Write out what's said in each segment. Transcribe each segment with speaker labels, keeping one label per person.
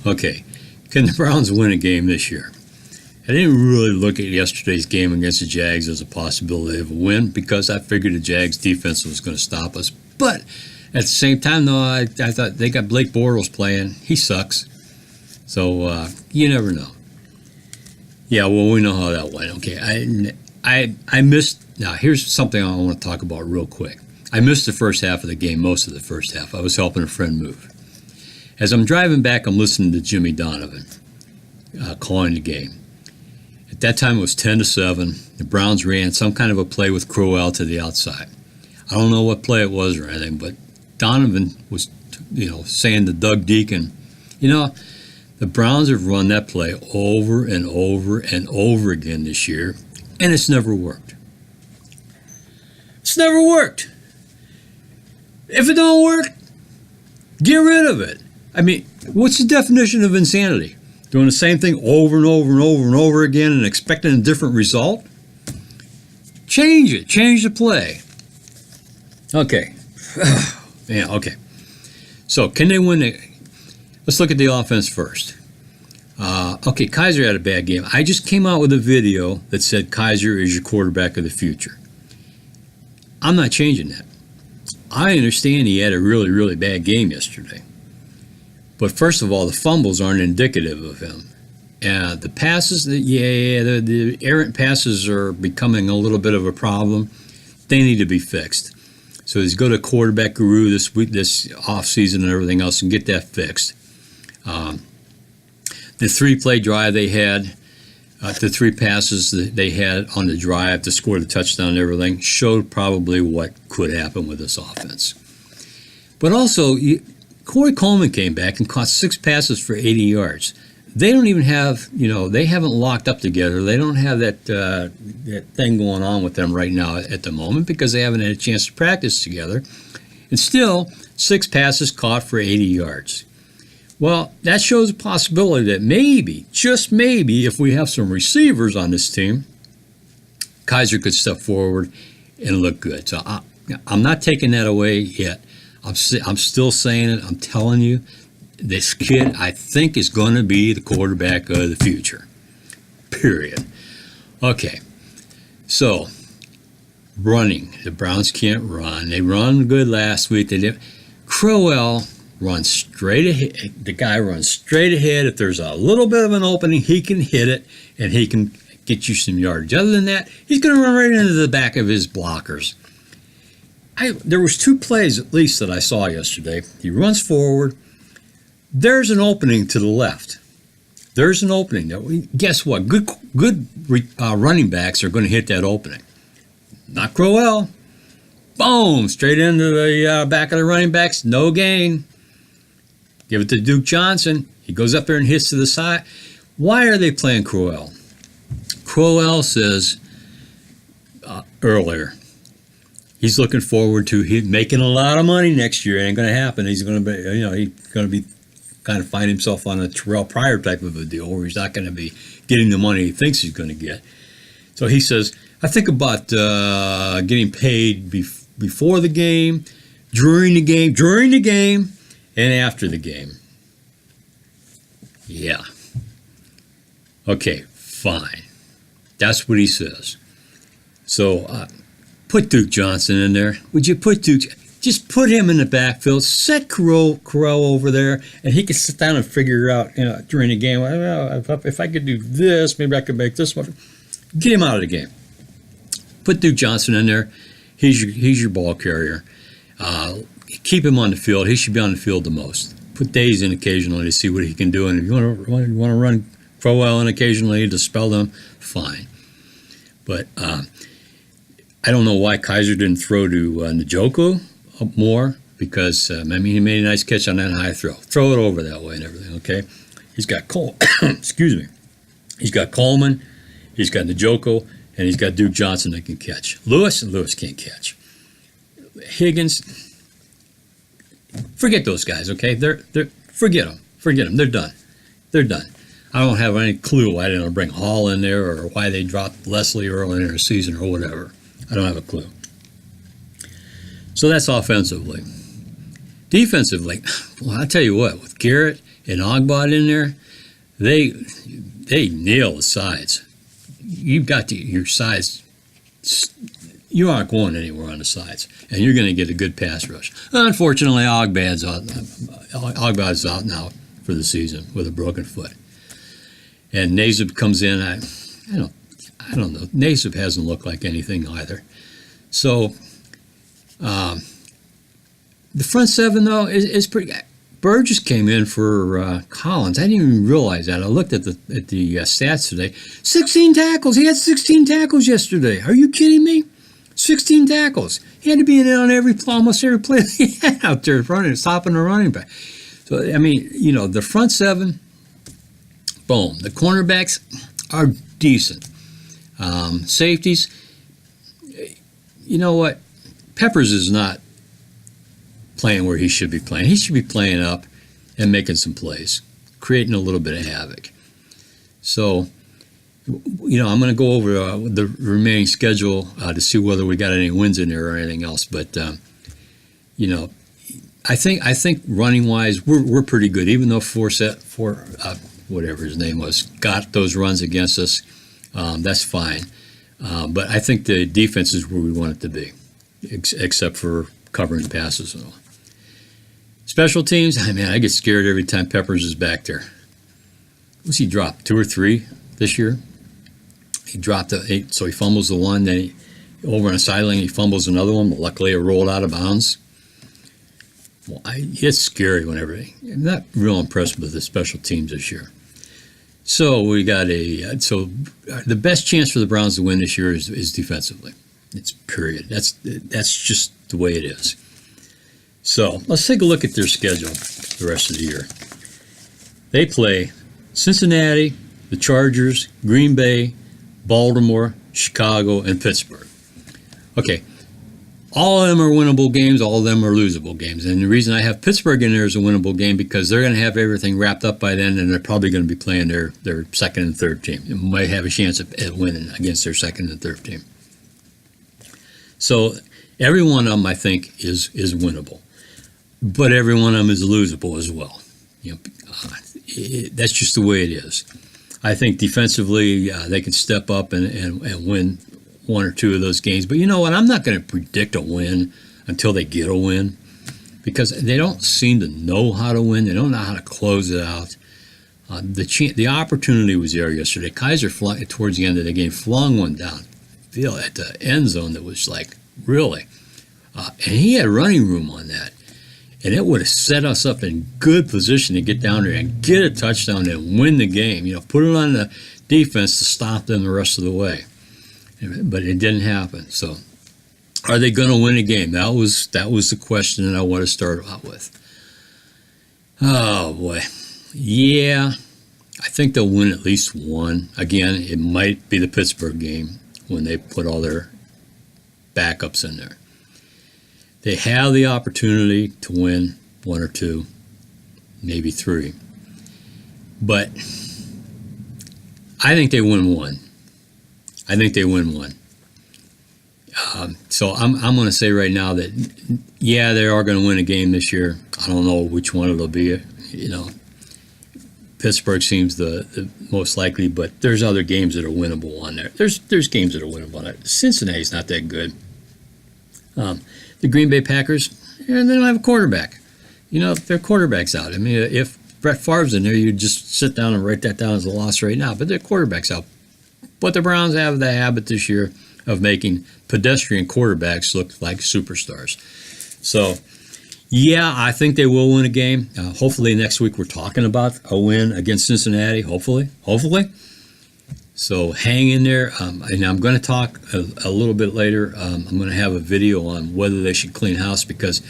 Speaker 1: Okay, can the Browns win a game this year? I didn't really look at yesterday's game against the Jags as a possibility of a win because I figured the Jags defense was going to stop us. But at the same time, though, I thought they got Blake Bortles playing. He sucks. So you never know. Yeah, well, we know how that went. Okay, I missed. Now, here's something I want to talk about real quick. I missed the first half of the game, most of the first half. I was helping a friend move. As I'm driving back, I'm listening to Jimmy Donovan calling the game. At that time, it was 10-7. The Browns ran some kind of a play with Crowell to the outside. I don't know what play it was or anything, but Donovan was, saying to Doug Deacon, the Browns have run that play over and over and over again this year, and it's never worked. It's never worked. If it don't work, get rid of it. I mean, what's the definition of insanity? Doing the same thing over and over and over and over again and expecting a different result? Change it. Change the play. Okay. Yeah, okay. So, can they win it? Let's look at the offense first. Okay, Kizer had a bad game. I just came out with a video that said Kizer is your quarterback of the future. I'm not changing that. I understand he had a really, really bad game yesterday. But first of all, the fumbles aren't indicative of him. The passes, the errant passes are becoming a little bit of a problem. They need to be fixed. So he's go to quarterback guru this week, this offseason and everything else and get that fixed. The 3-play drive they had, the 3 passes that they had on the drive to score the touchdown and everything showed probably what could happen with this offense. But also, Corey Coleman came back and caught 6 passes for 80 yards. They don't even have, they haven't locked up together. They don't have that thing going on with them right now at the moment because they haven't had a chance to practice together. And still, 6 passes caught for 80 yards. Well, that shows a possibility that maybe, just maybe, if we have some receivers on this team, Kizer could step forward and look good. So I'm not taking that away yet. I'm still saying it. I'm telling you, this kid, I think, is going to be the quarterback of the future. Period. Okay. So, running. The Browns can't run. They run good last week. They did. Crowell runs straight ahead. The guy runs straight ahead. If there's a little bit of an opening, he can hit it, and he can get you some yardage. Other than that, he's going to run right into the back of his blockers. There was 2 plays at least that I saw yesterday. He runs forward. There's an opening to the left. There's an opening. Guess what? Good running backs are going to hit that opening. Not Crowell. Boom! Straight into the back of the running backs. No gain. Give it to Duke Johnson. He goes up there and hits to the side. Why are they playing Crowell? Crowell says earlier, he's looking forward to making a lot of money next year. It ain't going to happen. He's going to be, he's going to be kind of find himself on a Terrell Pryor type of a deal where he's not going to be getting the money he thinks he's going to get. So he says, I think about getting paid before the game, during the game, and after the game. Yeah. Okay, fine. That's what he says. So put Duke Johnson in there. Would you put Duke? Just put him in the backfield. Set Crowell over there, and he can sit down and figure out during the game. Well, if I could do this, maybe I could make this one. Get him out of the game. Put Duke Johnson in there. He's your ball carrier. Keep him on the field. He should be on the field the most. Put Days in occasionally to see what he can do. And if you want to run Crowell in occasionally to spell them, fine. But I don't know why Kizer didn't throw to Njoku more because, he made a nice catch on that high throw. Throw it over that way and everything, okay? He's got excuse me. He's got Coleman, he's got Njoku, and he's got Duke Johnson that can catch. Lewis can't catch. Higgins, forget those guys, okay? Forget them. They're done. I don't have any clue why they didn't bring Hall in there or why they dropped Leslie early in their season or whatever. I don't have a clue. So that's offensively. Defensively, well, I'll tell you what, with Garrett and Ogbot in there, they nail the sides. You've got your sides. You aren't going anywhere on the sides, and you're going to get a good pass rush. Unfortunately, Ogbot's out now for the season with a broken foot, and Naismith comes in. I don't know. Naismith hasn't looked like anything either. So the front seven though is pretty. Burgess came in for Collins. I didn't even realize that. I looked at the stats today. 16 tackles. He had 16 tackles yesterday. Are you kidding me? 16 tackles. He had to be in on almost every play he had out there running, stopping the running back. So I mean, the front seven, boom. The cornerbacks are decent. Safeties. You know what? Peppers is not playing where he should be playing. He should be playing up and making some plays, creating a little bit of havoc. So, I'm going to go over the remaining schedule to see whether we got any wins in there or anything else. But, I think running wise, we're pretty good. Even though whatever his name was, got those runs against us, that's fine. But I think the defense is where we want it to be, except for covering passes and all. Special teams, I get scared every time Peppers is back there. What's he dropped? 2 or 3 this year? He dropped 8, so he fumbles the one, then over on the sideline he fumbles another one, but luckily it rolled out of bounds. Well, it's scary whenever. I'm not real impressed with the special teams this year. So we got the best chance for the Browns to win this year is defensively. It's period. That's just the way it is. So let's take a look at their schedule the rest of the year. They play Cincinnati, the Chargers, Green Bay, Baltimore, Chicago, and Pittsburgh. Okay, all of them are winnable games. All of them are losable games. And the reason I have Pittsburgh in there as a winnable game because they're going to have everything wrapped up by then, and they're probably going to be playing their second and third team. They might have a chance at winning against their second and third team. So every one of them, I think, is winnable. But every one of them is losable as well. That's just the way it is. I think defensively they can step up and win 1 or 2 of those games. But you know what? I'm not going to predict a win until they get a win because they don't seem to know how to win. They don't know how to close it out. The opportunity was there yesterday. Kaiser, towards the end of the game, flung one down at the end zone that was like, really? And he had running room on that. And it would have set us up in good position to get down there and get a touchdown and win the game. Put it on the defense to stop them the rest of the way. But it didn't happen. So, are they going to win a game? That was the question that I want to start out with. Oh boy, yeah, I think they'll win at least one. Again, it might be the Pittsburgh game when they put all their backups in there. They have the opportunity to win 1 or 2, maybe 3. But I think they win 1. I think they win 1. So I'm going to say right now that, yeah, they are going to win a game this year. I don't know which one it'll be. Pittsburgh seems the most likely, but there's other games that are winnable on there. There's games that are winnable on there. Cincinnati's not that good. The Green Bay Packers, they don't have a quarterback. Their quarterback's out. If Brett Favre's in there, you'd just sit down and write that down as a loss right now. But their quarterback's out. But the Browns have the habit this year of making pedestrian quarterbacks look like superstars. So, yeah, I think they will win a game. Hopefully next week we're talking about a win against Cincinnati. Hopefully. So hang in there, and I'm going to talk a little bit later. I'm going to have a video on whether they should clean house because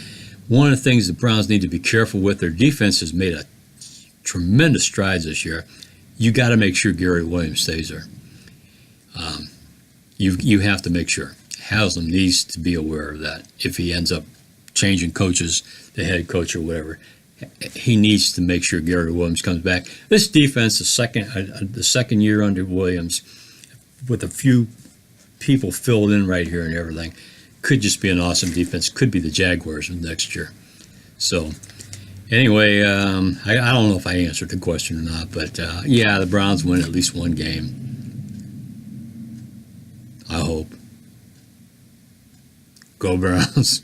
Speaker 1: one of the things the Browns need to be careful with, their defense has made a tremendous strides this year. You got to make sure Gary Williams stays there. You have to make sure. Haslam needs to be aware of that. If he ends up changing coaches, the head coach or whatever, he needs to make sure Gary Williams comes back. This defense, the second year under Williams, with a few people filled in right here and everything, could just be an awesome defense. Could be the Jaguars next year. So, Anyway, I don't know if I answered the question or not, but yeah, the Browns win at least one game. I hope. Go Browns.